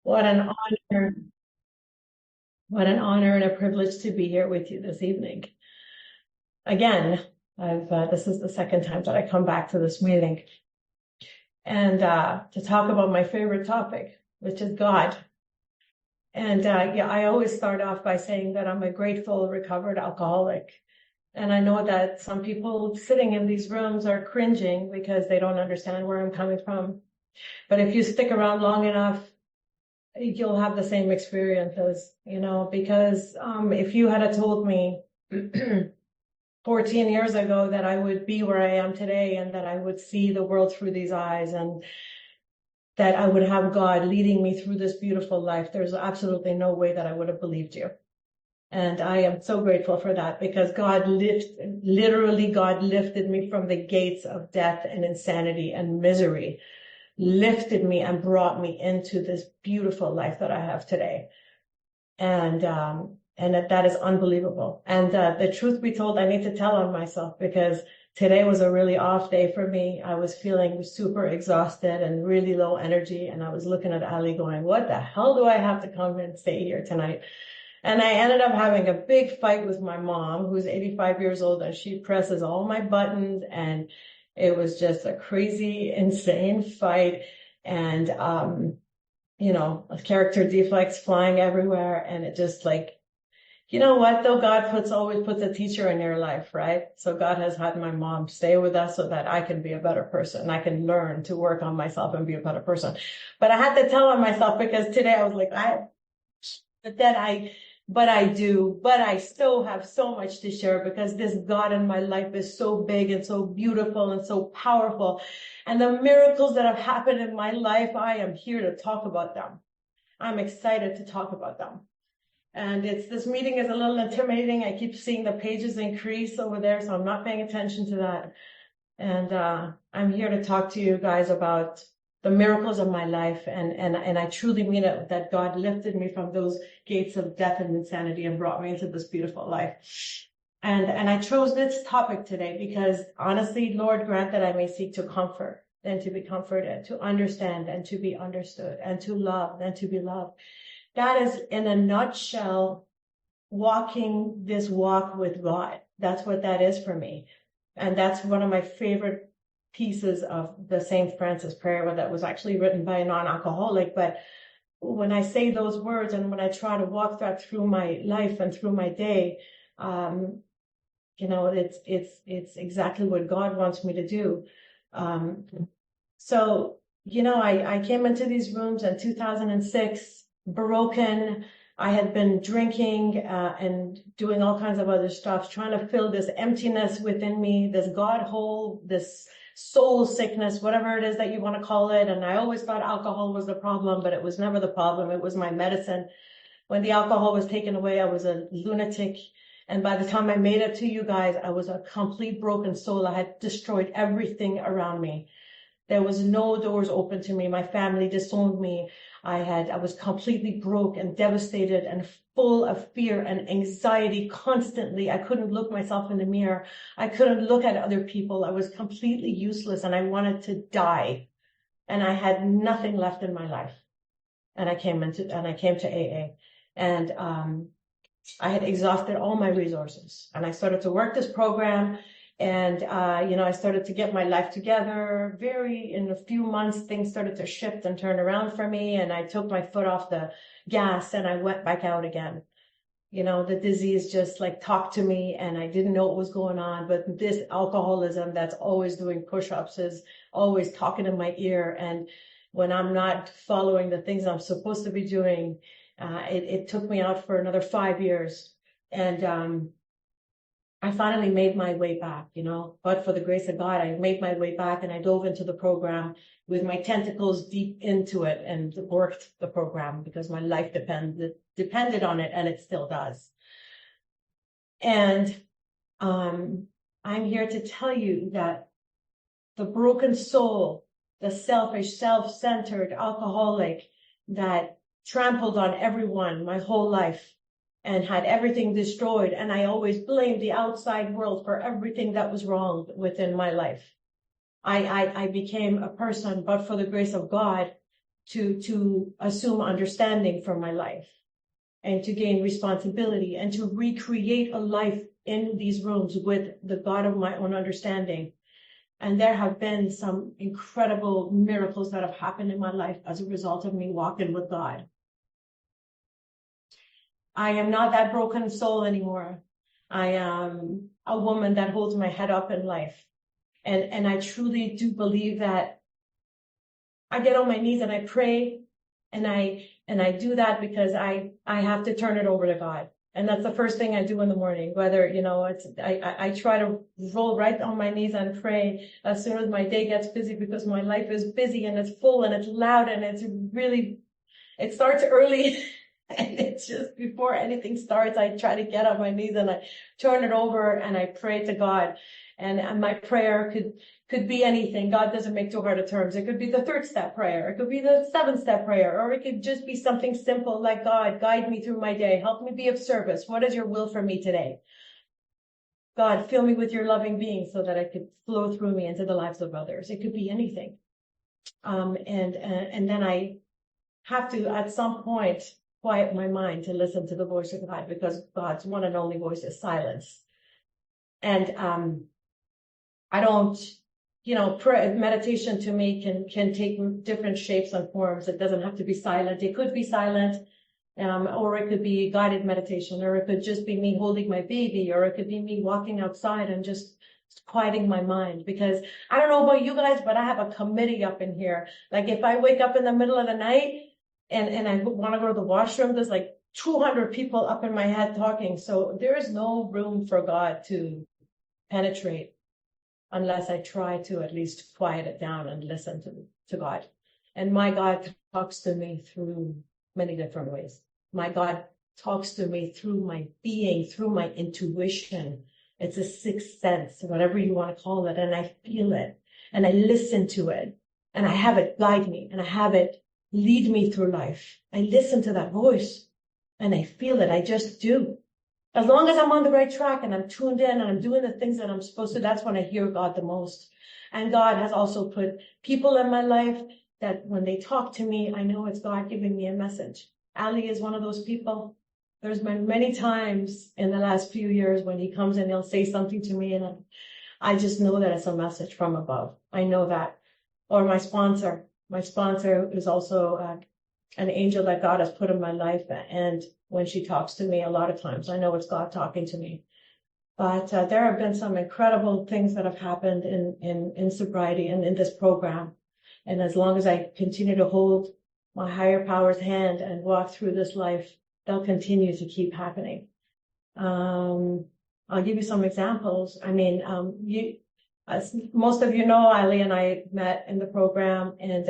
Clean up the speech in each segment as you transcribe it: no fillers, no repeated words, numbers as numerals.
What an honor, what an honor and a privilege to be here with you this evening. Again, this is the second time that I come back to this meeting and to talk about my favorite topic, which is God. And yeah, I always start off by saying that I'm a grateful, recovered alcoholic. And I know that some people sitting in these rooms are cringing because they don't understand where I'm coming from. But if you stick around long enough, you'll have the same experiences, because if you had told me 14 years ago that I would be where I am today and that I would see the world through these eyes and that I would have God leading me through this beautiful life, there's absolutely no way that I would have believed you. And I am so grateful for that because God lifted me from the gates of death and insanity and misery, lifted me and brought me into this beautiful life that I have today. And that is unbelievable. And the truth be told, I need to tell on myself because today was a really off day for me. I was feeling super exhausted and really low energy. And I was looking at Ali going, what the hell do I have to come and stay here tonight? And I ended up having a big fight with my mom, who's 85 years old, and she presses all my buttons. And it was just a crazy, insane fight. And, character defects flying everywhere. And it just you know what, though, God always puts a teacher in your life, right? So God has had my mom stay with us so that I can be a better person. I can learn to work on myself and be a better person. But I had to tell on myself because today I was like, but I still have so much to share because this God in my life is so big and so beautiful and so powerful. And the miracles that have happened in my life, I am here to talk about them. I'm excited to talk about them. And this meeting is a little intimidating. I keep seeing the pages increase over there, so I'm not paying attention to that. And I'm here to talk to you guys about the miracles of my life. And I truly mean it, that God lifted me from those gates of death and insanity and brought me into this beautiful life. And I chose this topic today because honestly, Lord, grant that I may seek to comfort and to be comforted, to understand and to be understood, and to love and to be loved. That is, in a nutshell, walking this walk with God. That's what that is for me. And that's one of my favorite pieces of the St. Francis prayer that was actually written by a non-alcoholic. But when I say those words and when I try to walk that through my life and through my day, it's exactly what God wants me to do. So, I came into these rooms in 2006, broken. I had been drinking and doing all kinds of other stuff, trying to fill this emptiness within me, this God hole, this soul sickness, whatever it is that you want to call it. And I always thought alcohol was the problem, but it was never the problem. It was my medicine. When the alcohol was taken away, I was a lunatic. And by the time I made it to you guys, I was a complete broken soul. I had destroyed everything around me. There was no doors open to me. My family disowned me. I was completely broke and devastated and full of fear and anxiety constantly. I couldn't look myself in the mirror. I couldn't look at other people. I was completely useless and I wanted to die. And I had nothing left in my life. And I came to AA. And I had exhausted all my resources. And I started to work this program. And, I started to get my life together. In a few months, things started to shift and turn around for me. And I took my foot off the gas and I went back out again. The disease just talked to me and I didn't know what was going on. But this alcoholism that's always doing push-ups is always talking in my ear. And when I'm not following the things I'm supposed to be doing, it took me out for another 5 years. And, I finally made my way back, but for the grace of God, I made my way back and I dove into the program with my tentacles deep into it and worked the program because my life depended on it and it still does. And I'm here to tell you that the broken soul, the selfish, self-centered alcoholic that trampled on everyone my whole life, and had everything destroyed. And I always blamed the outside world for everything that was wrong within my life. I became a person, but for the grace of God, to assume understanding for my life and to gain responsibility and to recreate a life in these rooms with the God of my own understanding. And there have been some incredible miracles that have happened in my life as a result of me walking with God. I am not that broken soul anymore. I am a woman that holds my head up in life. And I truly do believe that I get on my knees and I pray, and I do that because I have to turn it over to God. And that's the first thing I do in the morning, whether, I try to roll right on my knees and pray as soon as my day gets busy, because my life is busy and it's full and it's loud and it starts early. And it's just before anything starts, I try to get on my knees and I turn it over and I pray to God. And my prayer could be anything. God doesn't make too hard of terms. It could be the 3rd step prayer. It could be the 7th step prayer, or it could just be something simple like, God, guide me through my day. Help me be of service. What is your will for me today? God, fill me with your loving being so that I could flow through me into the lives of others. It could be anything. And then I have to, at some point, quiet my mind to listen to the voice of God, because God's one and only voice is silence. And I don't, meditation to me can take different shapes and forms. It doesn't have to be silent. It could be silent, or it could be guided meditation, or it could just be me holding my baby, or it could be me walking outside and just quieting my mind. Because I don't know about you guys, but I have a committee up in here. Like if I wake up in the middle of the night and I want to go to the washroom, there's like 200 people up in my head talking. So there is no room for God to penetrate unless I try to at least quiet it down and listen to God. And my God talks to me through many different ways. My God talks to me through my being, through my intuition. It's a sixth sense, whatever you want to call it. And I feel it and I listen to it and I have it guide me and I have it lead me through life. I listen to that voice and I feel it. I just do. As long as I'm on the right track and I'm tuned in and I'm doing the things that I'm supposed to, that's when I hear God the most. And God has also put people in my life that when they talk to me, I know it's God giving me a message. Ali is one of those people. There's been many times in the last few years when he comes and he'll say something to me and I just know that it's a message from above. I know that. Or my sponsor. My sponsor is also an angel that God has put in my life. And when she talks to me, a lot of times I know it's God talking to me. But there have been some incredible things that have happened in sobriety and in this program. And as long as I continue to hold my higher power's hand and walk through this life, they'll continue to keep happening. I'll give you some examples. I mean, as most of you know, Ali and I met in the program, and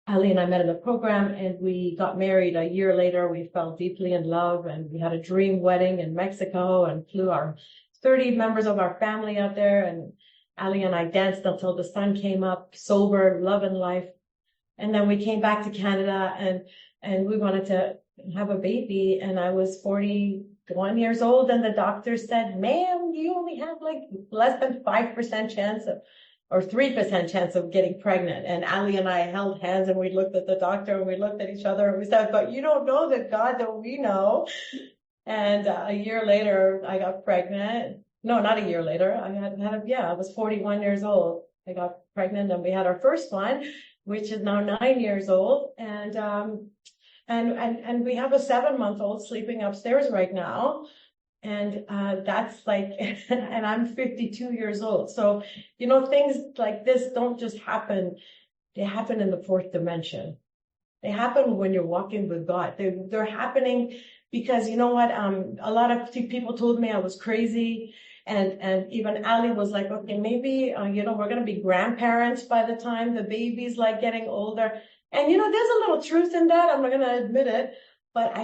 Ali and I met in the program, and we got married a year later. We fell deeply in love, and we had a dream wedding in Mexico and flew our 30 members of our family out there. And Ali and I danced until the sun came up, sober, loving life. And then we came back to Canada and we wanted to have a baby. And I was 41 years old. And the doctor said, ma'am, you only have like less than 5% chance or 3% chance of getting pregnant. And Ali and I held hands and we looked at the doctor and we looked at each other and we said, but you don't know the God that we know. And a year later, I got pregnant. No, not a year later. I was 41 years old. I got pregnant and we had our first one, which is now 9 years old. And we have a 7-month-old sleeping upstairs right now. And that's like, and I'm 52 years old. So, things like this don't just happen. They happen in the 4th dimension. They happen when you're walking with God. They're happening because you know what? A lot of people told me I was crazy. And even Ali was like, okay, maybe, we're going to be grandparents by the time the baby's like getting older. And, there's a little truth in that. I'm not going to admit it. But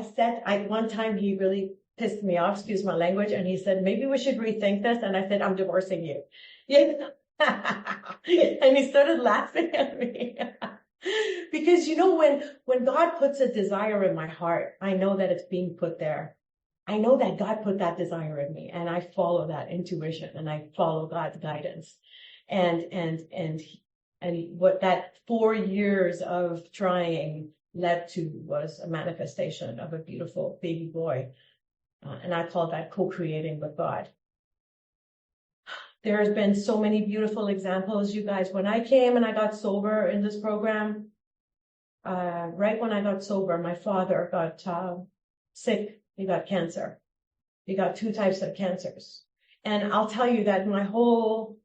one time he really pissed me off, excuse my language. And he said, maybe we should rethink this. And I said, I'm divorcing you. Yeah. And he started laughing at me. Because, when God puts a desire in my heart, I know that it's being put there. I know that God put that desire in me and I follow that intuition and I follow God's guidance. And And what that 4 years of trying led to was a manifestation of a beautiful baby boy. And I call that co-creating with God. There has been so many beautiful examples, you guys. When I came and I got sober in this program, right when I got sober, my father got sick. He got cancer. He got 2 types of cancers. And I'll tell you that my whole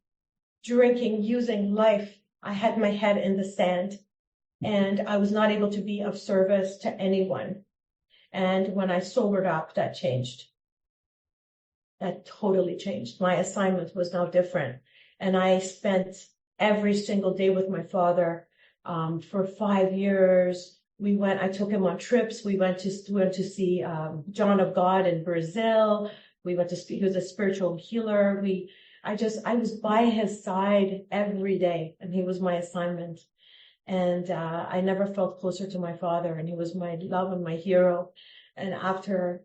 drinking, using life, I had my head in the sand and I was not able to be of service to anyone. And when I sobered up, that changed. That totally changed. My assignment was now different. And I spent every single day with my father for 5 years. I took him on trips. We went to see John of God in Brazil. We went to speak. He was a spiritual healer. I was by his side every day, and he was my assignment. And I never felt closer to my father, and he was my love and my hero. And after,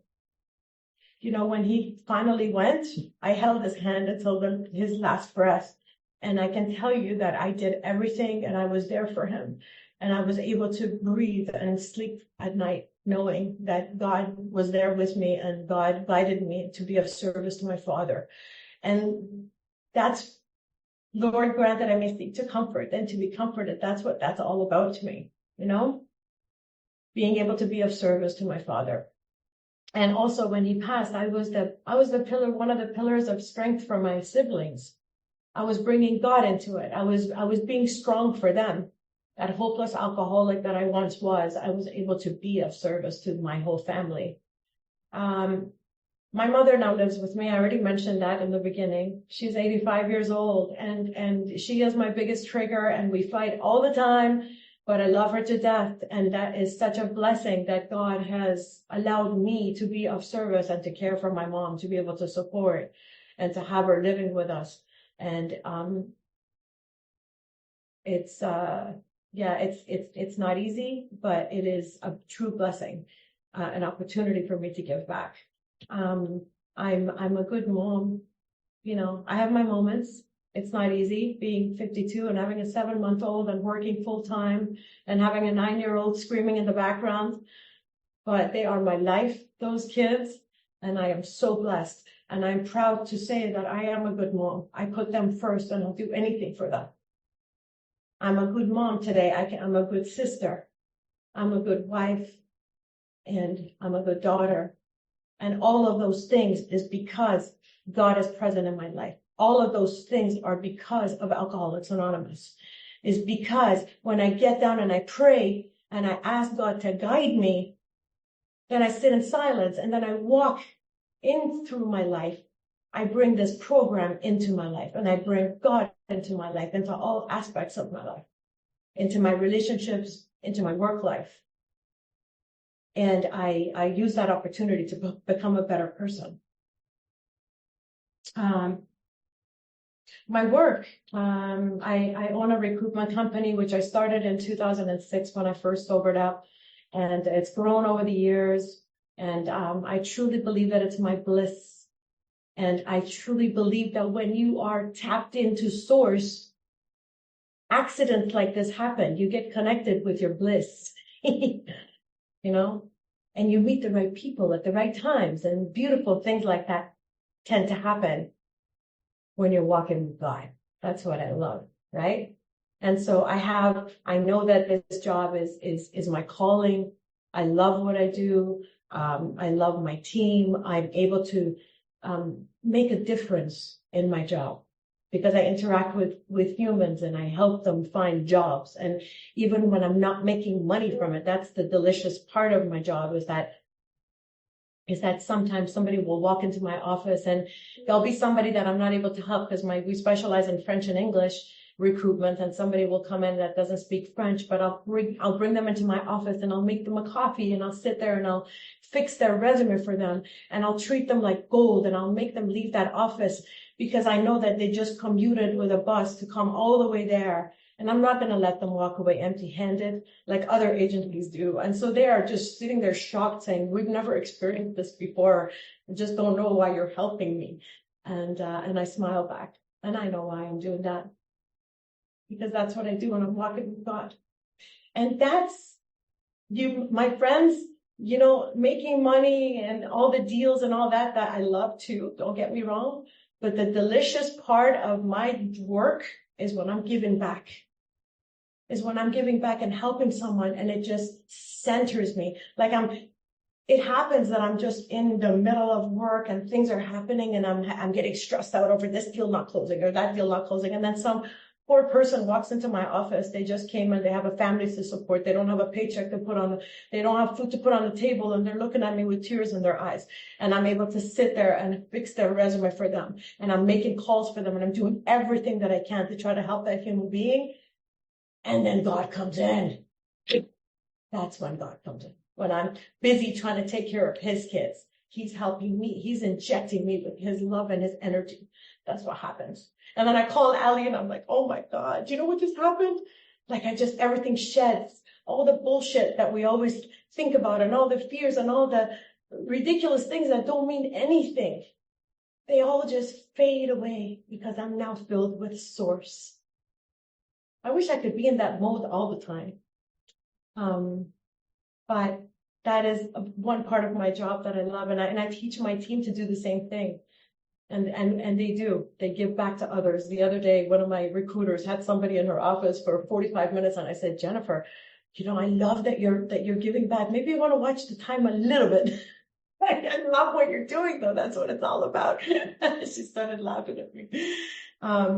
when he finally went, I held his hand until his last breath. And I can tell you that I did everything, and I was there for him. And I was able to breathe and sleep at night, knowing that God was there with me and God guided me to be of service to my father. And that's, Lord grant that I may seek to comfort and to be comforted. That's what that's all about to me, being able to be of service to my father. And also when he passed, I was the pillar, one of the pillars of strength for my siblings. I was bringing God into it. I was being strong for them. That hopeless alcoholic that I once was, I was able to be of service to my whole family. My mother now lives with me. I already mentioned that in the beginning. She's 85 years old and she is my biggest trigger and we fight all the time, but I love her to death. And that is such a blessing that God has allowed me to be of service and to care for my mom, to be able to support and to have her living with us. And, it's not easy, but it is a true blessing, an opportunity for me to give back. I'm a good mom. I have my moments. It's not easy being 52 and having a 7-month-old and working full time and having a 9-year-old screaming in the background, but they are my life, those kids. And I am so blessed. And I'm proud to say that I am a good mom. I put them first and I'll do anything for them. I'm a good mom today. I'm a good sister. I'm a good wife. And I'm a good daughter. And all of those things is because God is present in my life. All of those things are because of Alcoholics Anonymous. Is because when I get down and I pray and I ask God to guide me, then I sit in silence and then I walk in through my life. I bring this program into my life and I bring God into my life, into all aspects of my life, into my relationships, into my work life. And I use that opportunity to become a better person. My work, I own a recruitment company, which I started in 2006 when I first sobered up, and it's grown over the years. And I truly believe that it's my bliss. And I truly believe that when you are tapped into source, accidents like this happen. You get connected with your bliss, and you meet the right people at the right times, and beautiful things like that tend to happen when you're walking with God. That's what I love, right? And so I know that this job is my calling. I love what I do. I love my team. I'm able to make a difference in my job because I interact with humans and I help them find jobs. And even when I'm not making money from it, that's the delicious part of my job is that sometimes somebody will walk into my office and there'll be somebody that I'm not able to help because we specialize in French and English recruitment, and somebody will come in that doesn't speak French, but I'll bring them into my office and I'll make them a coffee and I'll sit there and I'll fix their resume for them and I'll treat them like gold and I'll make them leave that office because I know that they just commuted with a bus to come all the way there. And I'm not going to let them walk away empty-handed like other agencies do. And so they are just sitting there shocked saying, we've never experienced this before. I just don't know why you're helping me. And I smile back and I know why I'm doing that. because that's what I do when I'm walking with God. And that's my friends, making money and all the deals and all that I love too. Don't get me wrong. But the delicious part of my work is when I'm giving back. And helping someone, and it just centers me. Like it happens that I'm just in the middle of work and things are happening and I'm getting stressed out over this deal not closing or that deal not closing. And then some poor person walks into my office. They just came and they have a family to support. They don't have a paycheck to put on, they don't have food to put on the table, and they're looking at me with tears in their eyes. And I'm able to sit there and fix their resume for them. And I'm making calls for them, and I'm doing everything that I can to try to help that human being. And then God comes in. That's when God comes in. When I'm busy trying to take care of his kids, he's helping me. He's injecting me with his love and his energy. That's what happens. And then I call Ali and I'm like, oh my God, do you know what just happened? Like everything sheds. All the bullshit that we always think about and all the fears and all the ridiculous things that don't mean anything. They all just fade away because I'm now filled with Source. I wish I could be in that mode all the time. But that is one part of my job that I love. And I teach my team to do the same thing. And they do. They give back to others. The other day, one of my recruiters had somebody in her office for 45 minutes. And I said, Jennifer, I love that you're giving back. Maybe you want to watch the time a little bit. I love what you're doing, though. That's what it's all about. She started laughing at me.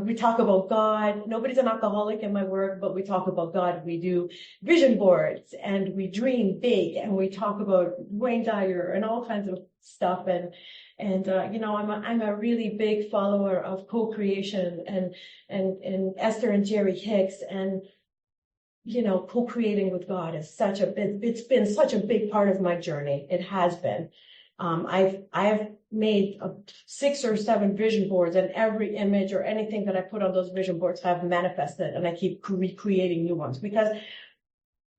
We talk about God. Nobody's an alcoholic in my work, but we talk about God. We do vision boards and we dream big, and we talk about Wayne Dyer and all kinds of stuff. And I'm a really big follower of co-creation and Esther and Jerry Hicks, and co-creating with God is it's been such a big part of my journey. It has been. I've made 6 or 7 vision boards, and every image or anything that I put on those vision boards have manifested, and I keep recreating new ones because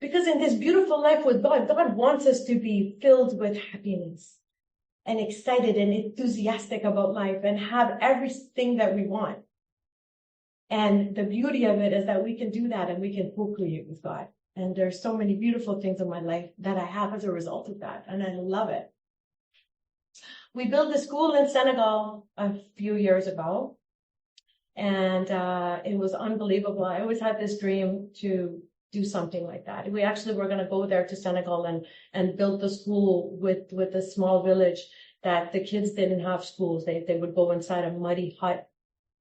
in this beautiful life with God, God wants us to be filled with happiness and excited and enthusiastic about life and have everything that we want. And the beauty of it is that we can do that, and we can co-create with God. And there's so many beautiful things in my life that I have as a result of that, and I love it. We built a school in Senegal a few years ago, and it was unbelievable. I always had this dream to do something like that. We actually were going to go there to Senegal and build the school with a small village that the kids didn't have schools. They would go inside a muddy hut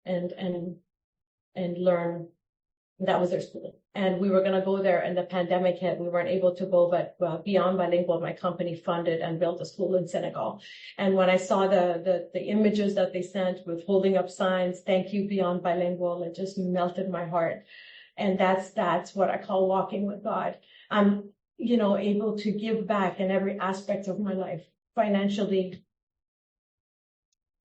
and learn. That was their school. And we were going to go there, and the pandemic hit. We weren't able to go, but Beyond Bilingual, my company, funded and built a school in Senegal. And when I saw the images that they sent with holding up signs, thank you, Beyond Bilingual, it just melted my heart. And that's what I call walking with God. I'm, able to give back in every aspect of my life, financially,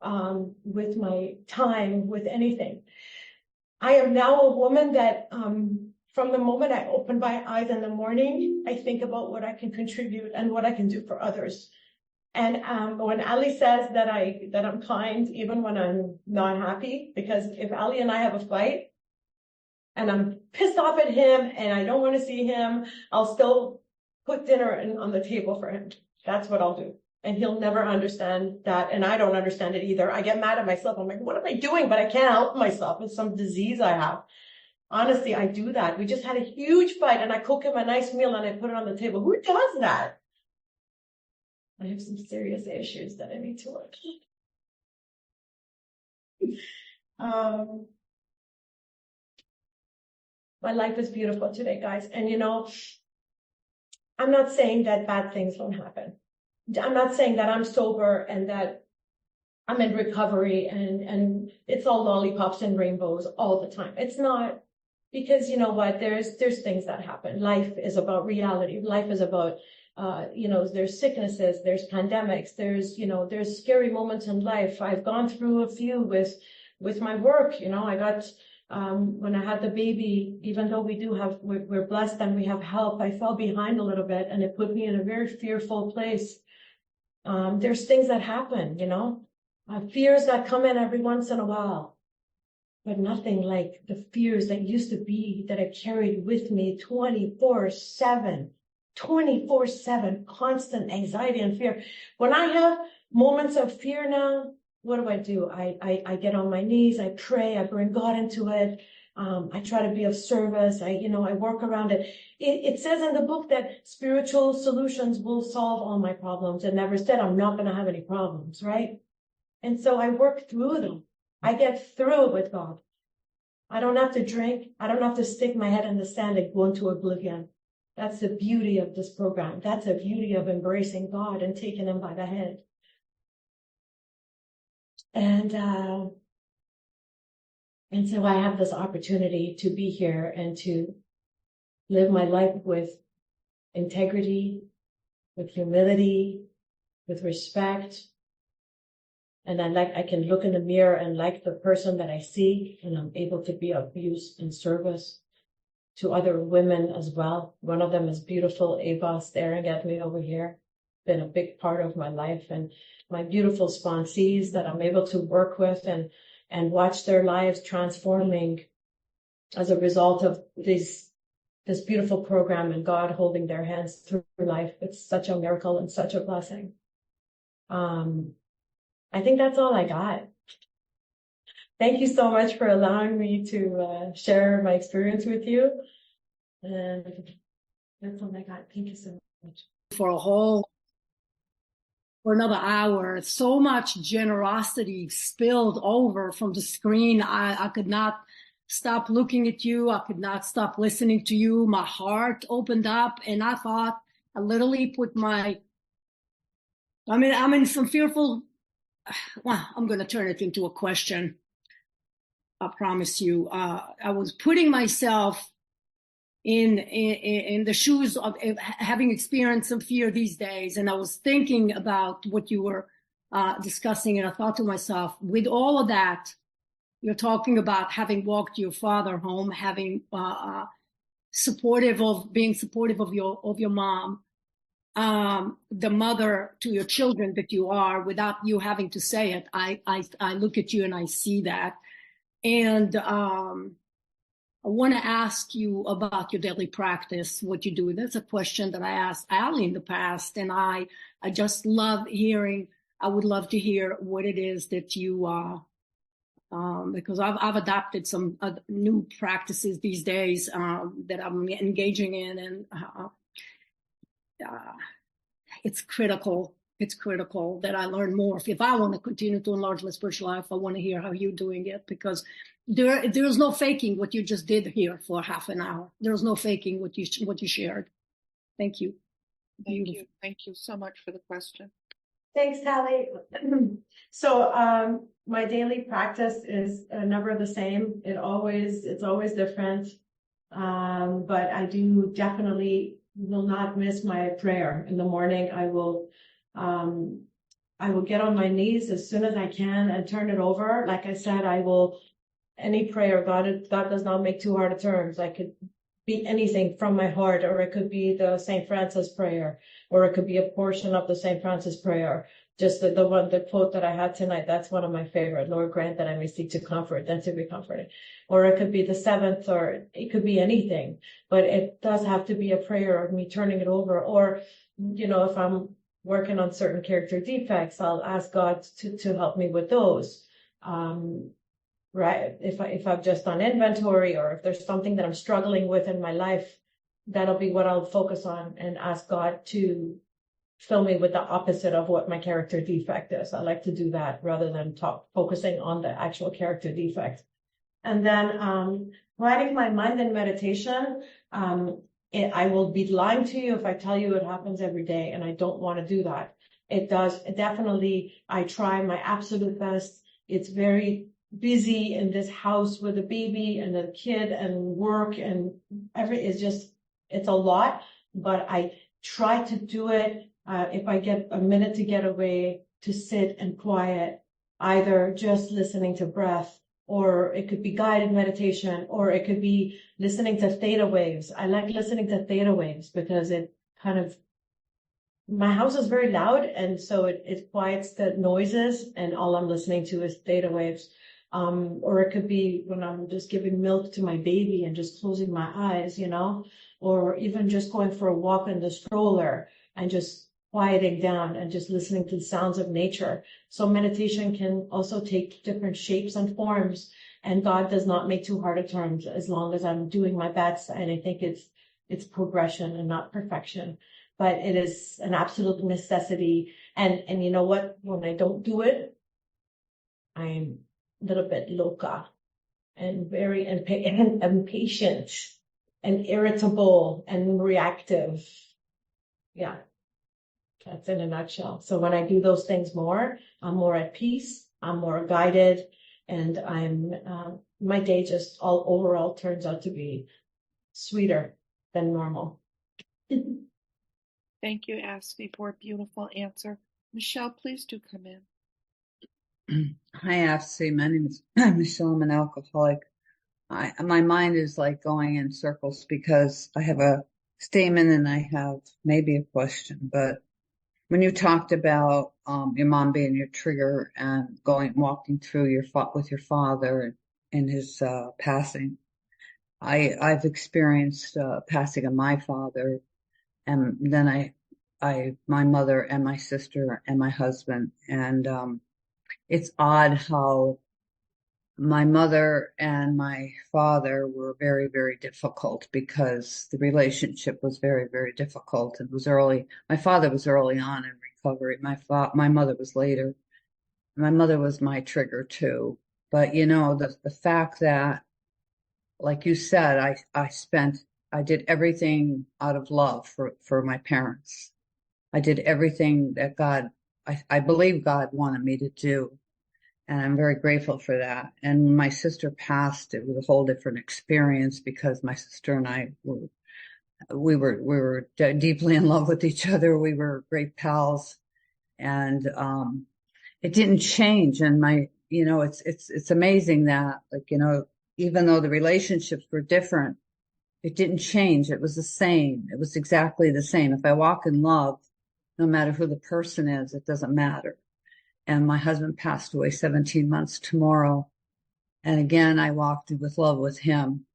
with my time, with anything. I am now a woman that, from the moment I open my eyes in the morning, I think about what I can contribute and what I can do for others. And when Ali says that I'm kind, even when I'm not happy, because if Ali and I have a fight and I'm pissed off at him and I don't want to see him, I'll still put dinner on the table for him. That's what I'll do. And he'll never understand that. And I don't understand it either. I get mad at myself. I'm like, what am I doing? But I can't help myself. It's some disease I have. Honestly, I do that. We just had a huge fight, and I cook him a nice meal and I put it on the table. Who does that? I have some serious issues that I need to work on. My life is beautiful today, guys. And I'm not saying that bad things don't happen. I'm not saying that I'm sober and that I'm in recovery and it's all lollipops and rainbows all the time. It's not, because you know what, there's things that happen. Life is about reality. Life is about, there's sicknesses, there's pandemics, there's scary moments in life. I've gone through a few with my work. I got, when I had the baby, even though we're blessed and we have help, I fell behind a little bit, and it put me in a very fearful place. There's things that happen, fears that come in every once in a while. but nothing like the fears that used to be that I carried with me 24/7, constant anxiety and fear. When I have moments of fear now, what do? I get on my knees, I pray, I bring God into it. I try to be of service. I work around it. It says in the book that spiritual solutions will solve all my problems. It never said I'm not going to have any problems, right? And so I work through them. I get through it with God. I don't have to drink. I don't have to stick my head in the sand and go into oblivion. That's the beauty of this program. That's the beauty of embracing God and taking him by the head. And so I have this opportunity to be here and to live my life with integrity, with humility, with respect. And I can look in the mirror and like the person that I see, and I'm able to be of use and service to other women as well. One of them is beautiful Ava, staring at me over here. Been a big part of my life, and my beautiful sponsees that I'm able to work with and watch their lives transforming as a result of this beautiful program and God holding their hands through life. It's such a miracle and such a blessing. I think that's all I got. Thank you so much for allowing me to share my experience with you. And that's all I got. Thank you so much. For another hour, so much generosity spilled over from the screen. I could not stop looking at you. I could not stop listening to you. My heart opened up, and I thought I literally put I'm in some fearful. Well, I'm going to turn it into a question. I promise you. I was putting myself in the shoes of having experienced some fear these days, and I was thinking about what you were discussing, and I thought to myself, with all of that, you're talking about having walked your father home, having being supportive of your mom, the mother to your children that you are, without you having to say it. I look at you and I see that, and I want to ask you about your daily practice, what you do. That's a question that I asked Ali in the past, and I just love hearing. I would love to hear what it is that you because I've adopted some new practices these days that I'm engaging in, and it's critical. It's critical that I learn more. If I want to continue to enlarge my spiritual life, I want to hear how you're doing it, because there's no faking what you just did here for half an hour. There's no faking what you shared. Thank you. Thank you so much for the question. Thanks, Tally. So my daily practice is never the same. It's always different. But I do definitely will not miss my prayer in the morning. I will get on my knees as soon as I can and turn it over. Like I said, any prayer, God does not make too hard of terms. I could be anything from my heart, or it could be the St. Francis prayer, or it could be a portion of the St. Francis prayer. Just the quote that I had tonight, that's one of my favorite. Lord, grant that I may seek to comfort, then to be comforted. Or it could be the seventh, or it could be anything, but it does have to be a prayer of me turning it over. Or, if I'm working on certain character defects, I'll ask God to help me with those. Right. If I've just done inventory, or if there's something that I'm struggling with in my life, that'll be what I'll focus on and ask God to fill me with the opposite of what my character defect is. I like to do that rather than focusing on the actual character defect. And then writing my mind in meditation, I will be lying to you if I tell you it happens every day, and I don't want to do that. It does. Definitely, I try my absolute best. It's very busy in this house with a baby and a kid and work and it's a lot, but I try to do it. If I get a minute to get away, to sit and quiet, either just listening to breath, or it could be guided meditation, or it could be listening to theta waves. I like listening to theta waves because my house is very loud, and so it quiets the noises, and all I'm listening to is theta waves. Or it could be when I'm just giving milk to my baby and just closing my eyes, or even just going for a walk in the stroller and just quieting down and just listening to the sounds of nature. So meditation can also take different shapes and forms, and God does not make too hard a terms as long as I'm doing my best. And I think it's progression and not perfection, but it is an absolute necessity. And you know what? When I don't do it, I'm a little bit loca and very impatient and irritable and reactive. Yeah, that's in a nutshell. So when I do those things more, I'm more at peace, I'm more guided, and my day just all overall turns out to be sweeter than normal. Thank you, Afsi, for a beautiful answer. Michelle, please do come in. Hi, Afsi. My name is Michelle. I'm an alcoholic. My mind is like going in circles because I have a statement and I have maybe a question. But when you talked about your mom being your trigger and walking through with your father and his passing, I've experienced passing of my father, and then my mother and my sister and my husband, and it's odd how my mother and my father were very, very difficult because the relationship was very, very difficult. It was early. My father was early on in recovery. My mother was later. My mother was my trigger too. But the fact that, like you said, I did everything out of love for my parents. I did everything that I believe God wanted me to do. And I'm very grateful for that. And when my sister passed, it was a whole different experience because my sister and I were deeply in love with each other. We were great pals, and it didn't change. And it's amazing that, like, even though the relationships were different, it didn't change. It was the same. It was exactly the same. If I walk in love, no matter who the person is, it doesn't matter. And my husband passed away 17 months tomorrow. And again, I walked with love with him.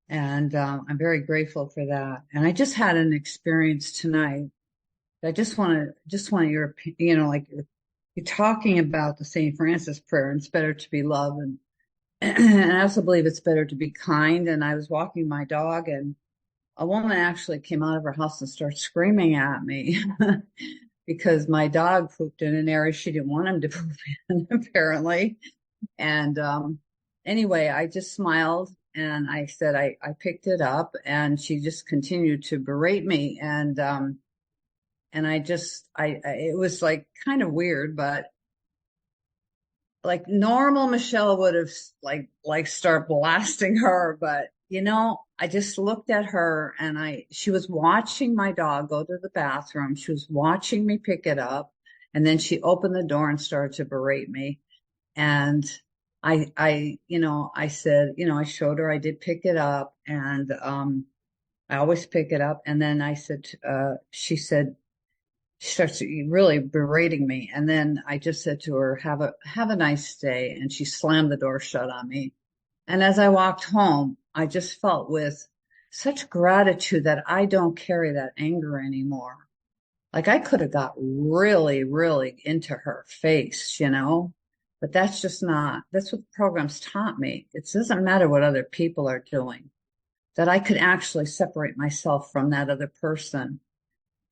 And I'm very grateful for that. And I just had an experience tonight. I just want your opinion, like you're talking about the St. Francis prayer, and it's better to be love. And I also believe it's better to be kind. And I was walking my dog, and a woman actually came out of her house and started screaming at me. Because my dog pooped in an area she didn't want him to poop in, apparently. And anyway, I just smiled and I said I picked it up, and she just continued to berate me. And it was like kind of weird, but like normal Michelle would have like start blasting her, but I just looked at her, and she was watching my dog go to the bathroom. She was watching me pick it up, and then she opened the door and started to berate me. And I said, I showed her I did pick it up, and I always pick it up. And then I said, she starts really berating me. And then I just said to her, have a nice day. And she slammed the door shut on me. And as I walked home, I just felt with such gratitude that I don't carry that anger anymore. Like I could have got really, really into her face, but that's what the program's taught me. It doesn't matter what other people are doing, that I could actually separate myself from that other person.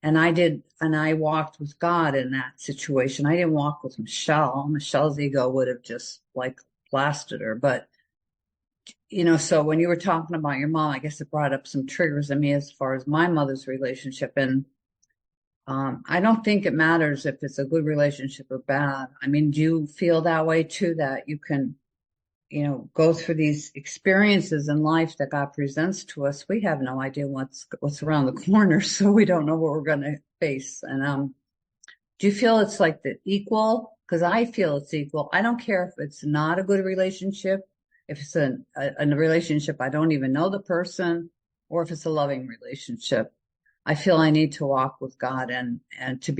And I walked with God in that situation. I didn't walk with Michelle. Michelle's ego would have just like blasted her. But, so when you were talking about your mom, I guess it brought up some triggers in me as far as my mother's relationship. And I don't think it matters if it's a good relationship or bad. I mean, do you feel that way too, that you can, go through these experiences in life that God presents to us? We have no idea what's around the corner, so we don't know what we're going to face. And do you feel it's like the equal? Because I feel it's equal. I don't care if it's not a good relationship, if it's a relationship I don't even know the person, or if it's a loving relationship. I feel I need to walk with God and to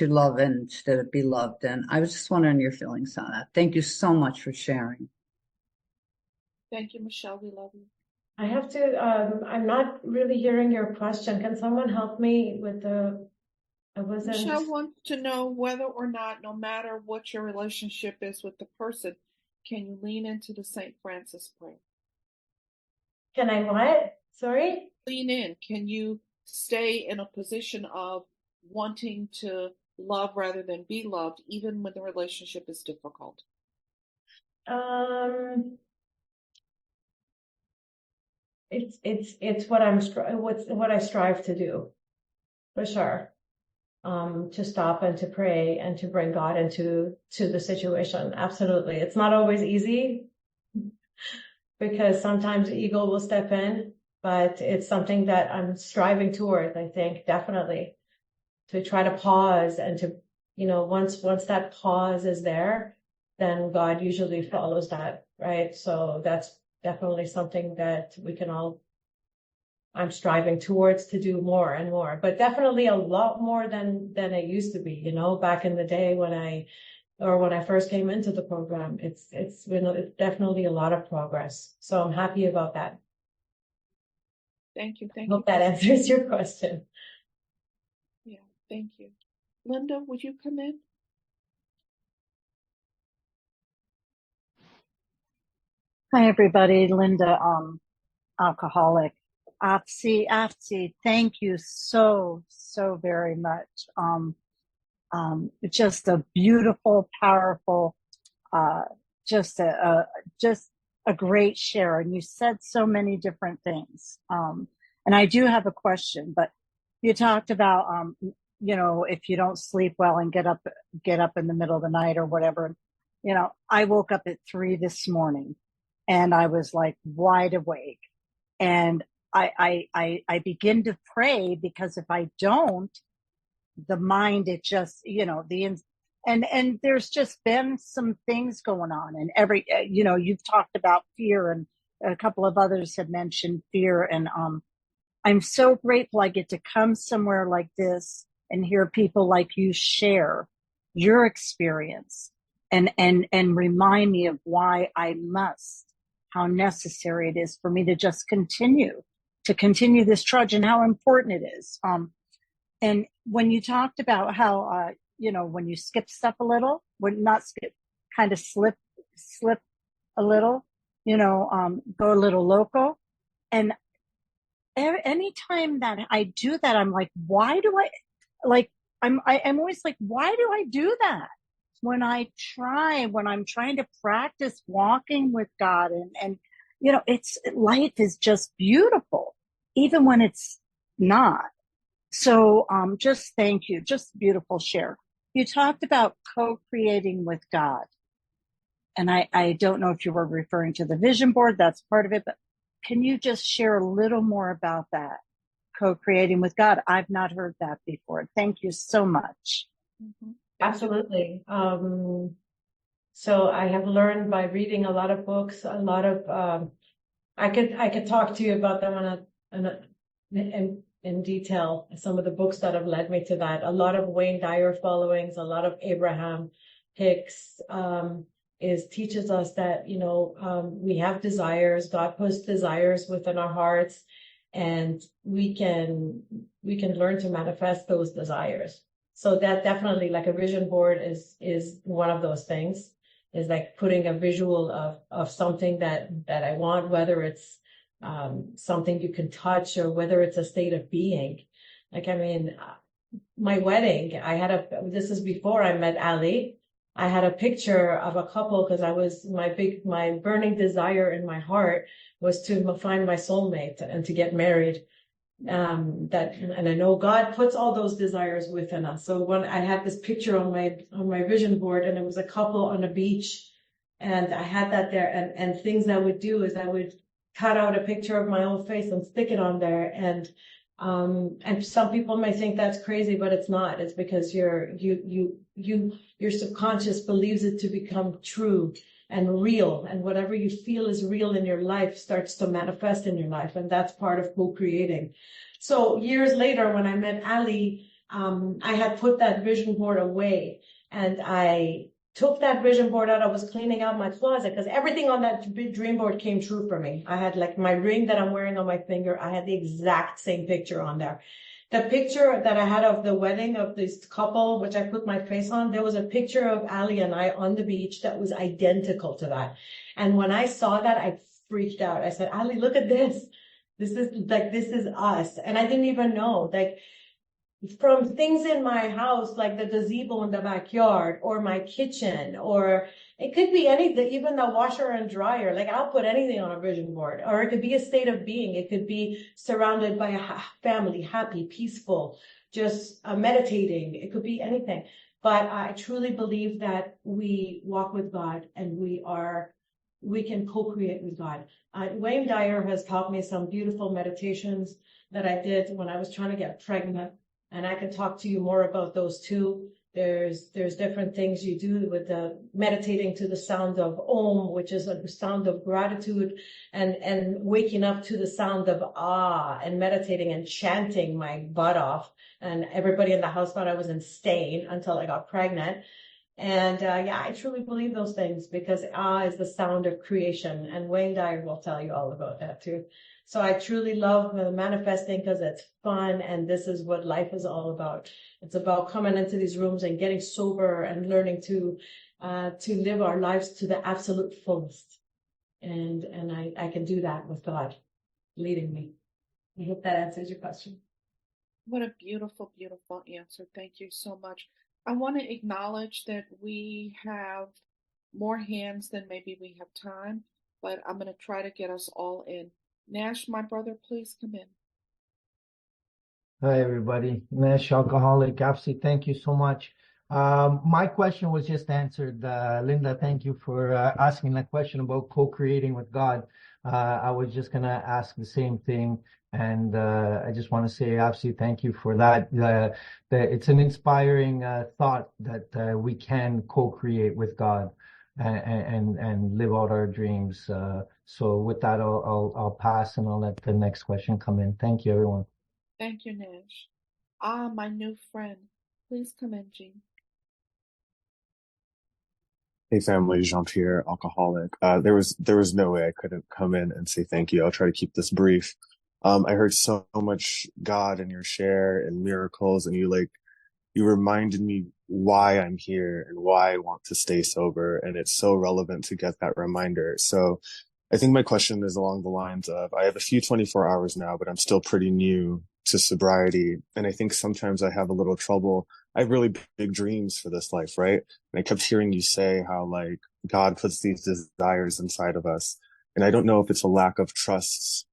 love and to be loved. And I was just wondering your feelings on that. Thank you so much for sharing. Thank you, Michelle. We love you. I have to, I'm not really hearing your question. Can someone help me with I wasn't, Michelle wants to know whether or not, no matter what your relationship is with the person, can you lean into the St. Francis prayer? can I what? Sorry? Lean in. Can you stay in a position of wanting to love rather than be loved, even when the relationship is difficult? It's what what I strive to do, for sure. To stop and to pray and to bring God into the situation. Absolutely. It's not always easy because sometimes ego will step in, but it's something that I'm striving towards, I think, definitely, to try to pause and to, once that pause is there, then God usually follows that, right? So that's definitely something that I'm striving towards to do more and more, but definitely a lot more than it used to be, back in the day when I first came into the program. It's definitely a lot of progress. So I'm happy about that. Thank you. Thank Hope you. that answers your question. Yeah, thank you. Linda, would you come in? Hi, everybody. Linda, alcoholic. Afsi, thank you so very much. Just a beautiful, powerful, just a great share. And you said so many different things. And I do have a question, but you talked about, if you don't sleep well and get up in the middle of the night or whatever, I woke up at 3 this morning and I was like wide awake. And I begin to pray, because if I don't, the mind, it just, and there's just been some things going on, and you've talked about fear, and a couple of others have mentioned fear. And, I'm so grateful I get to come somewhere like this and hear people like you share your experience and remind me of how necessary it is for me to just continue this trudge, and how important it is. And when you talked about how, when you skip stuff a little, not skip, kind of slip a little, go a little local. And anytime that I do that, I'm like, why do I'm always like, why do I do that? When I'm trying to practice walking with God, and life is just beautiful, even when it's not. So, just thank you. Just beautiful share. You talked about co-creating with God. And I don't know if you were referring to the vision board, that's part of it, but can you just share a little more about that? Co-creating with God. I've not heard that before. Thank you so much. Mm-hmm. Absolutely. So I have learned by reading a lot of books, a lot of, I could talk to you about them in detail, some of the books that have led me to that. A lot of Wayne Dyer followings, a lot of Abraham Hicks, teaches us that, we have desires. God puts desires within our hearts, and we can learn to manifest those desires. So that definitely, like a vision board is one of those things, is like putting a visual of something that I want, whether it's something you can touch or whether it's a state of being. Like, I mean, my wedding, this is before I met Ali. I had a picture of a couple, because my burning desire in my heart was to find my soulmate and to get married. And I know God puts all those desires within us. So when I had this picture on my vision board, and it was a couple on a beach, and I had that there, and things I would do is I would cut out a picture of my own face and stick it on there. And some people may think that's crazy, but it's not. It's because your subconscious believes it to become true and real, and whatever you feel is real in your life starts to manifest in your life, and that's part of co-creating. So years later, when I met Ali, I had put that vision board away, and I took that vision board out. I was cleaning out my closet because everything on that dream board came true for me. I had like my ring that I'm wearing on my finger. I had the exact same picture on there. The picture that I had of the wedding of this couple, which I put my face on, there was a picture of Ali and I on the beach that was identical to that. And when I saw that, I freaked out. I said, Ali, look at this. This is us. And I didn't even know, like, from things in my house, like the gazebo in the backyard, or my kitchen, or it could be anything, even the washer and dryer. Like, I'll put anything on a vision board, or it could be a state of being. It could be surrounded by a family, happy, peaceful, just meditating. It could be anything. But I truly believe that we walk with God, and we can co-create with God. Wayne Dyer has taught me some beautiful meditations that I did when I was trying to get pregnant. And I can talk to you more about those too. There's different things you do with the meditating to the sound of Om, which is a sound of gratitude, and waking up to the sound of Ah, and meditating and chanting my butt off. And everybody in the house thought I was insane until I got pregnant. And yeah, I truly believe those things, because Ah is the sound of creation. And Wayne Dyer will tell you all about that too. So I truly love manifesting because it's fun, and this is what life is all about. It's about coming into these rooms and getting sober and learning to live our lives to the absolute fullest. And I can do that with God leading me. I hope that answers your question. What a beautiful, beautiful answer. Thank you so much. I want to acknowledge that we have more hands than maybe we have time, but I'm going to try to get us all in. Nash, my brother, please come in. Hi, everybody. Nash Alcoholic. Afsi, thank you so much. My question was just answered. Linda, thank you for asking that question about co-creating with God. I was just going to ask the same thing. And I just want to say, Afsi, thank you for that. It's an inspiring thought that we can co-create with God and live out our dreams. So with that, I'll pass, and I'll let the next question come in. Thank you, everyone. Thank you, Nash. Ah, my new friend. Please come in, Jean. Hey family, Jean-Pierre, alcoholic. There was no way I couldn't come in and say thank you. I'll try to keep this brief. I heard so much God in your share and miracles, and you reminded me why I'm here and why I want to stay sober, and it's so relevant to get that reminder. So I think my question is along the lines of, I have a few 24 hours now, but I'm still pretty new to sobriety. And I think sometimes I have a little trouble. I have really big dreams for this life, right? And I kept hearing you say how like God puts these desires inside of us. And I don't know if it's a lack of trust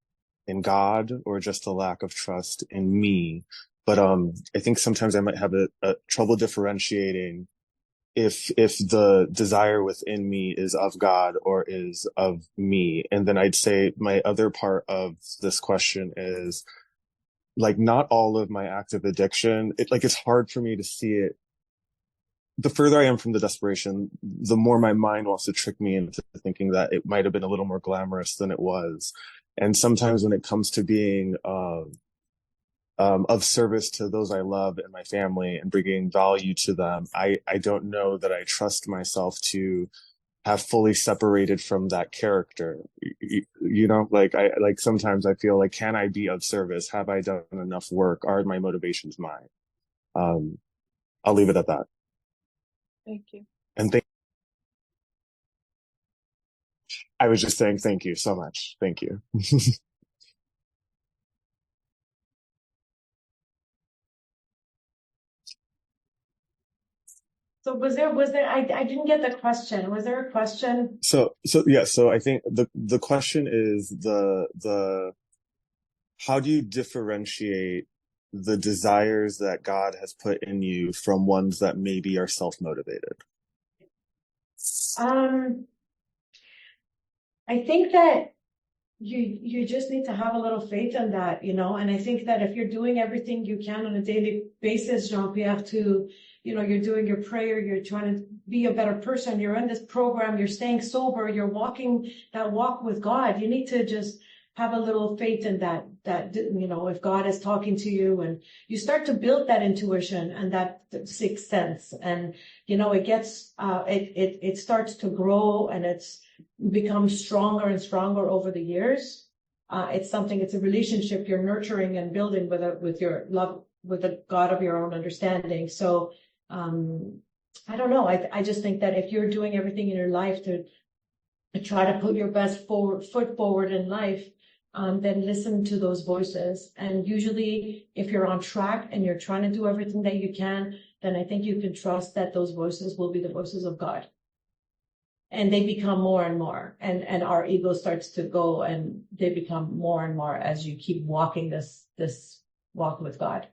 in God or just a lack of trust in me. But I think sometimes I might have a trouble differentiating if the desire within me is of God or is of me. And then I'd say my other part of this question is, like, not all of my active addiction, it's hard for me to see it. The further I am from the desperation, the more my mind wants to trick me into thinking that it might have been a little more glamorous than it was. And sometimes when it comes to being of service to those I love and my family and bringing value to them, I don't know that I trust myself to have fully separated from that character. Sometimes I feel like, can I be of service? Have I done enough work? Are my motivations mine? I'll leave it at that. Thank you. And I was just saying thank you so much. Thank you. So was there, I didn't get the question. Was there a question? So I think the question is how do you differentiate the desires that God has put in you from ones that maybe are self-motivated? I think that you just need to have a little faith in that, and I think that if you're doing everything you can on a daily basis, Jean-Pierre, to, you're doing your prayer, you're trying to be a better person, you're in this program, you're staying sober, you're walking that walk with God, you need to just have a little faith in that that, if God is talking to you, and you start to build that intuition and that sixth sense, and, it gets, it starts to grow, and it's becomes stronger and stronger over the years. It's a relationship you're nurturing and building with your love, with the God of your own understanding. So, I don't know. I just think that if you're doing everything in your life to try to put your best foot forward in life, then listen to those voices. And usually, if you're on track and you're trying to do everything that you can, then I think you can trust that those voices will be the voices of God. And they become more and more, and our ego starts to go, and they become more and more as you keep walking this walk with God.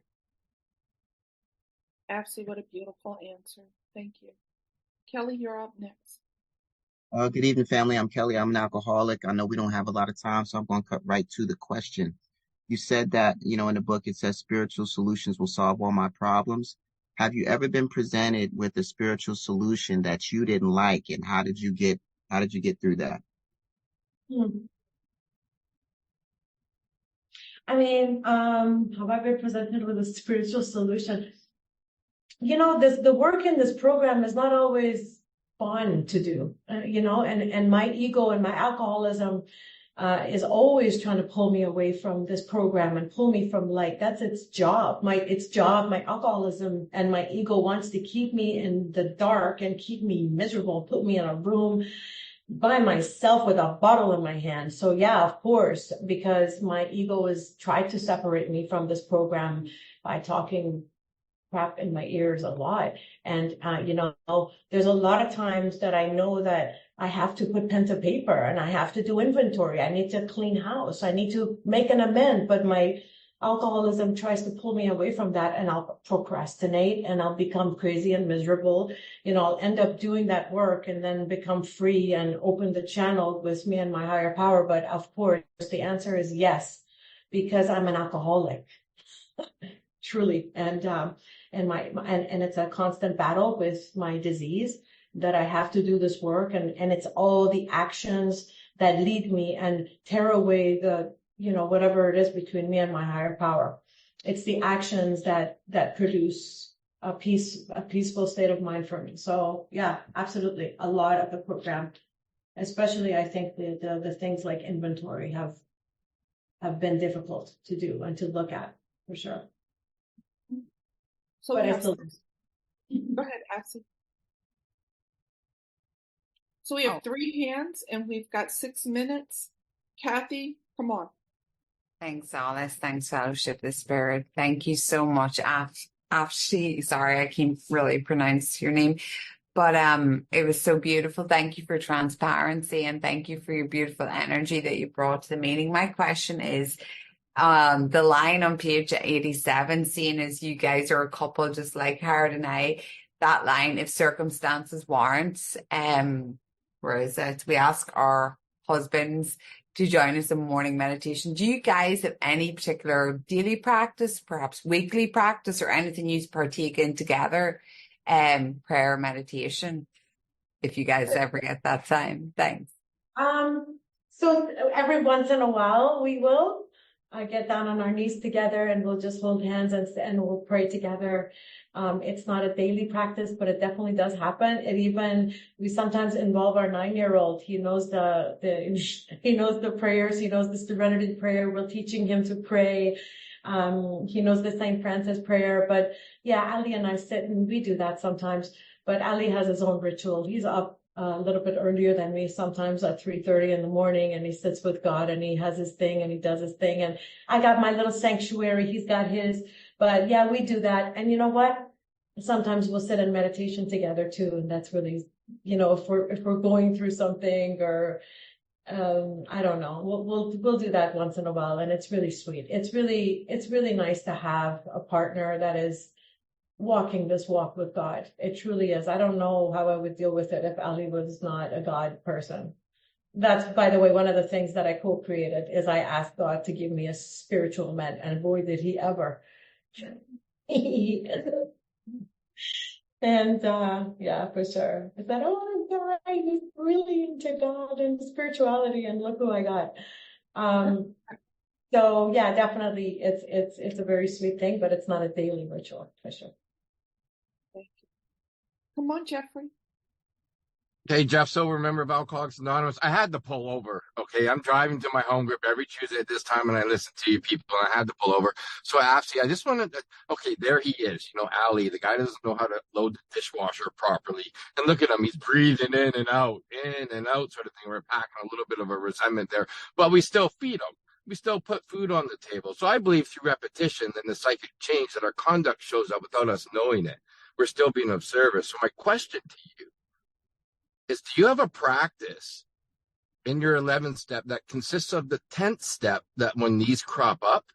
Afsi, what a beautiful answer. Thank you. Kelly, you're up next. Good evening, family. I'm Kelly. I'm an alcoholic. I know we don't have a lot of time, so I'm going to cut right to the question. You said that, in the book, it says spiritual solutions will solve all my problems. Have you ever been presented with a spiritual solution that you didn't like, and how did you get through that? I mean, have I been presented with a spiritual solution? The work in this program is not always fun to do, and my ego and my alcoholism is always trying to pull me away from this program and pull me from light. That's its job. My alcoholism and my ego wants to keep me in the dark and keep me miserable, put me in a room by myself with a bottle in my hand. So yeah, of course, because my ego has tried to separate me from this program by talking crap in my ears a lot. And, there's a lot of times that I know that I have to put pen to paper, and I have to do inventory. I need to clean house. I need to make an amend, but my alcoholism tries to pull me away from that, and I'll procrastinate, and I'll become crazy and miserable. I'll end up doing that work and then become free and open the channel with me and my higher power. But of course, the answer is yes, because I'm an alcoholic. Truly. And it's a constant battle with my disease, that I have to do this work, and it's all the actions that lead me and tear away the, whatever it is between me and my higher power. It's the actions that produce a peaceful state of mind for me. So yeah, absolutely. A lot of the program, especially I think the things like inventory have been difficult to do and to look at, for sure. So But we I have, still go ahead, Afsi. So we have 3 hands, and we've got 6 minutes. Kathy, come on. Thanks, Alice. Thanks, Fellowship of the Spirit. Thank you so much, Afsi. Sorry, I can't really pronounce your name, but it was so beautiful. Thank you for transparency, and thank you for your beautiful energy that you brought to the meeting. My question is, the line on page 87, seeing as you guys are a couple just like Howard and I, that line, if circumstances warrant, where is it? We ask our husbands to join us in morning meditation. Do you guys have any particular daily practice, perhaps weekly practice, or anything you partake in together? Prayer, meditation, if you guys ever get that time. Thanks. So every once in a while we will get down on our knees together, and we'll just hold hands and we'll pray together. It's not a daily practice, but it definitely does happen. We sometimes involve our 9-year-old. He knows he knows the prayers. He knows the Serenity Prayer. We're teaching him to pray. He knows the St. Francis prayer. But yeah, Ali and I sit and we do that sometimes. But Ali has his own ritual. He's up a little bit earlier than me, sometimes at 3:30 in the morning, and he sits with God, and he has his thing, and he does his thing. And I got my little sanctuary. He's got his. But yeah, we do that. And you know what? Sometimes we'll sit in meditation together too. And that's really, if we're going through something, or I don't know, we'll do that once in a while. And it's really sweet. It's really nice to have a partner that is walking this walk with God. It truly is. I don't know how I would deal with it if Ali was not a God person. That's, by the way, one of the things that I co-created is I asked God to give me a spiritual man, and boy, did he ever. And yeah, for sure. I said, oh my God, he's really into God and spirituality, and look who I got. So yeah, definitely it's a very sweet thing, but it's not a daily ritual for sure. Thank you. Come on, Jeffrey. Hey, Jeff Silver, member of Alcoholics Anonymous. I had to pull over. Okay, I'm driving to my home group every Tuesday at this time, and I listen to you people, and I had to pull over. So, Afsi, I just wanted to, okay, there he is. You know, Ali, the guy doesn't know how to load the dishwasher properly. And look at him, he's breathing in and out, sort of thing. We're packing a little bit of a resentment there, but we still feed him. We still put food on the table. So I believe through repetition and the psychic change that our conduct shows up without us knowing it. We're still being of service. So my question to you is, do you have a practice in your 11th step that consists of the 10th step, that when these crop up,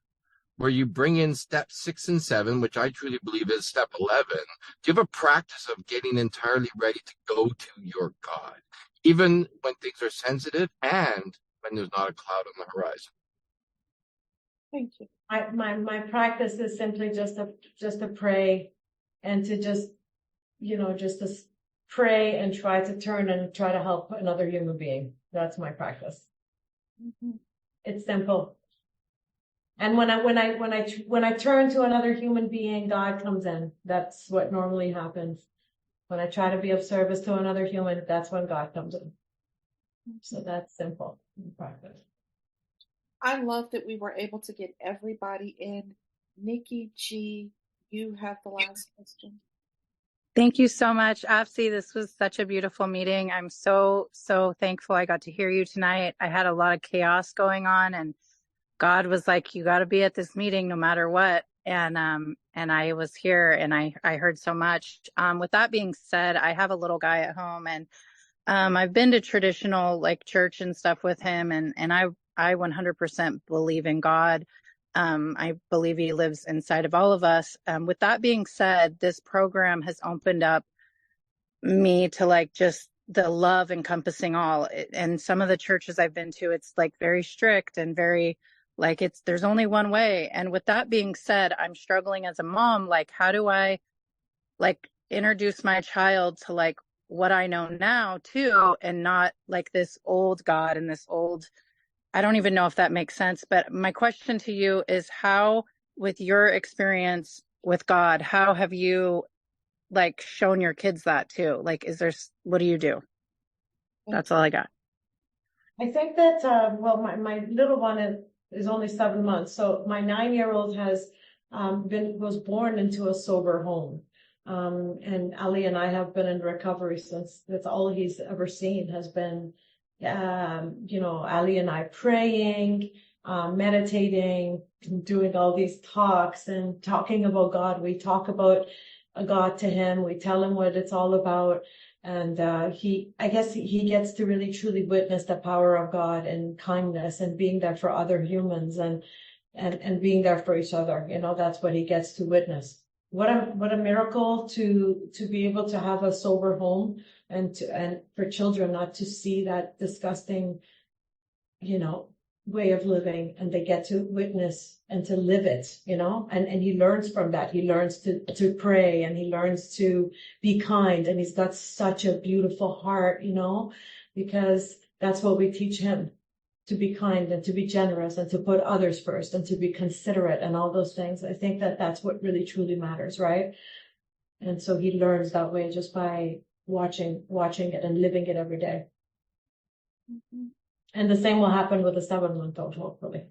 where you bring in step 6 and 7, which I truly believe is step 11, do you have a practice of getting entirely ready to go to your God, even when things are sensitive and when there's not a cloud on the horizon? Thank you. My practice is simply just to pray and to just to pray and try to turn and try to help another human being. That's my practice. Mm-hmm. It's simple. And when I turn to another human being, God comes in. That's what normally happens. When I try to be of service to another human, that's when God comes in. So that's simple in practice. I love that we were able to get everybody in. Nikki G, you have the last question. Thank you so much, Afsi. This was such a beautiful meeting. I'm so thankful I got to hear you tonight. I had a lot of chaos going on, and God was like, you got to be at this meeting no matter what. And I was here, and I heard so much. With that being said, I have a little guy at home, and I've been to traditional like church and stuff with him, and I 100% believe in God. I believe he lives inside of all of us. With that being said, this program has opened up me to like just the love encompassing all. And some of the churches I've been to, it's like very strict and very like there's only one way. And with that being said, I'm struggling as a mom. Like, how do I like introduce my child to like what I know now too, and not like this old God and this old, I don't even know if that makes sense. But my question to you is, how, with your experience with God, how have you like shown your kids that too? Like, what do you do? That's all I got. I think that, my little one is only 7 months. So my 9-year-old was born into a sober home. And Ali and I have been in recovery since. That's all he's ever seen has been, Ali and I praying, meditating, doing all these talks and talking about God. We talk about God to him. We tell him what it's all about. And I guess he gets to really truly witness the power of God and kindness and being there for other humans and being there for each other. That's what he gets to witness. What a miracle to be able to have a sober home and for children not to see that disgusting, way of living, and they get to witness and to live it, and he learns from that. He learns to pray, and he learns to be kind, and he's got such a beautiful heart, because that's what we teach him, to be kind and to be generous and to put others first and to be considerate and all those things. I think that that's what really truly matters, right? And so he learns that way just by watching it and living it every day. Mm-hmm. And the same will happen with the 7-month-old, hopefully.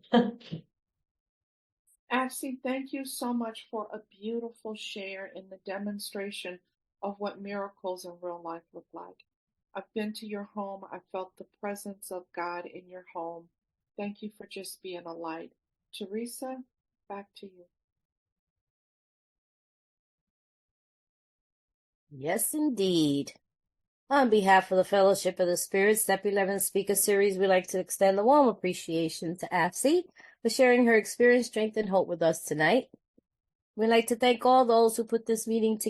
Afsi, thank you so much for a beautiful share in the demonstration of what miracles in real life look like. I've been to your home. I felt the presence of God in your home. Thank you for just being a light. Teresa, back to you. Yes, indeed. On behalf of the Fellowship of the Spirit, Step 11 Speaker Series, we'd like to extend a warm appreciation to Afsi for sharing her experience, strength, and hope with us tonight. We'd like to thank all those who put this meeting together.